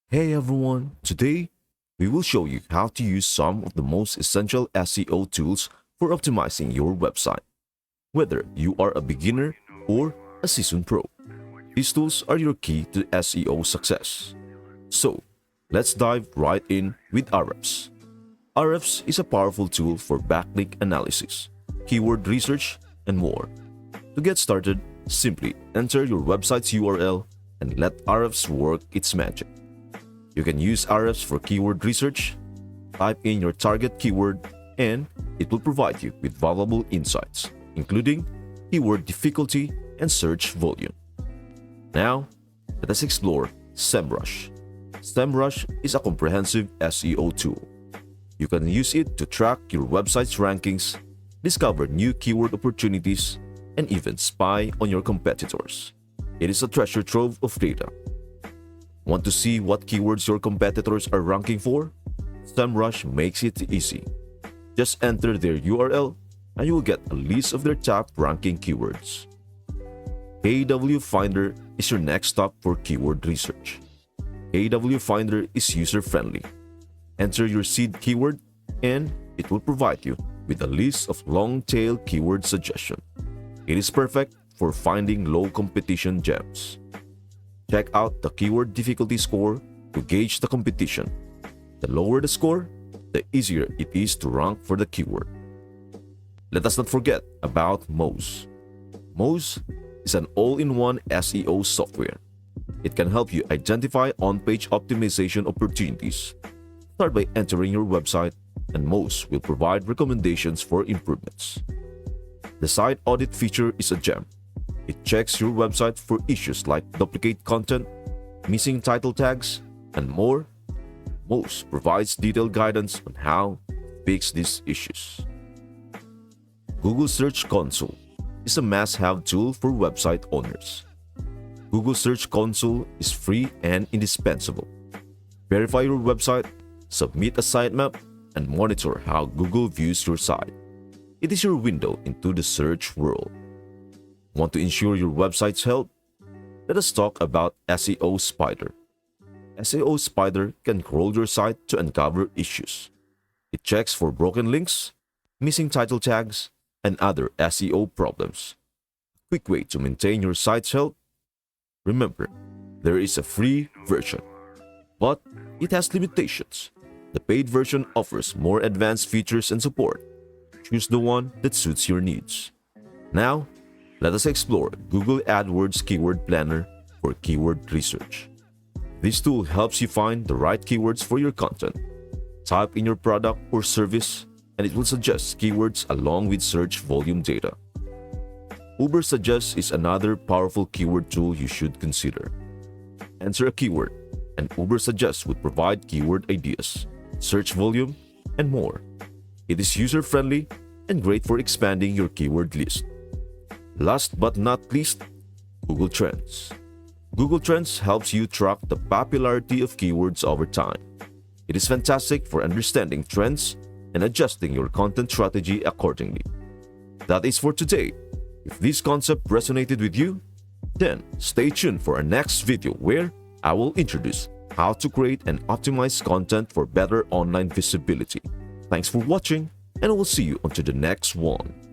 Hey everyone, today we will show you how to use some of the most essential SEO tools for optimizing your website. Whether you are a beginner or a seasoned pro, these tools are your key to SEO success. So, let's dive right in with Ahrefs. Ahrefs is a powerful tool for backlink analysis, keyword research, and more. To get started, simply enter your website's URL and let Ahrefs work its magic. You can use Ahrefs for keyword research, type in your target keyword, and it will provide you with valuable insights, including keyword difficulty and search volume. Now, let us explore SEMrush. SEMrush is a comprehensive SEO tool. You can use it to track your website's rankings, discover new keyword opportunities, and even spy on your competitors. It is a treasure trove of data. Want to see what keywords your competitors are ranking for? SEMrush makes it easy. Just enter their URL and you will get a list of their top ranking keywords. KW Finder is your next stop for keyword research. KW Finder is user-friendly. Enter your seed keyword and it will provide you with a list of long-tail keyword suggestions. It is perfect for finding low competition gems. Check out the keyword difficulty score to gauge the competition. The lower the score, the easier it is to rank for the keyword. Let us not forget about Moz. Moz is an all-in-one SEO software. It can help you identify on-page optimization opportunities. Start by entering your website, and Moz will provide recommendations for improvements. The site audit feature is a gem. It checks your website for issues like duplicate content, missing title tags, and more. Moz provides detailed guidance on how to fix these issues. Google Search Console is a must-have tool for website owners. Google Search Console is free and indispensable. Verify your website, submit a sitemap, and monitor how Google views your site. It is your window into the search world. Want to ensure your website's health? Let us talk about SEO Spider. SEO Spider can crawl your site to uncover issues. It checks for broken links, missing title tags, and other SEO problems. Quick way to maintain your site's health? Remember, there is a free version, but it has limitations. The paid version offers more advanced features and support. Choose the one that suits your needs. Now, let us explore Google AdWords Keyword Planner for keyword research. This tool helps you find the right keywords for your content. Type in your product or service, and it will suggest keywords along with search volume data. Uber Suggest is another powerful keyword tool you should consider. Enter a keyword, and Uber Suggest will provide keyword ideas, search volume, and more. It is user-friendly and great for expanding your keyword list. Last but not least, Google Trends. Google Trends helps you track the popularity of keywords over time. It is fantastic for understanding trends and adjusting your content strategy accordingly. That is for today. If this concept resonated with you, then stay tuned for our next video where I will introduce how to create and optimize content for better online visibility. Thanks for watching, and I will see you onto the next one.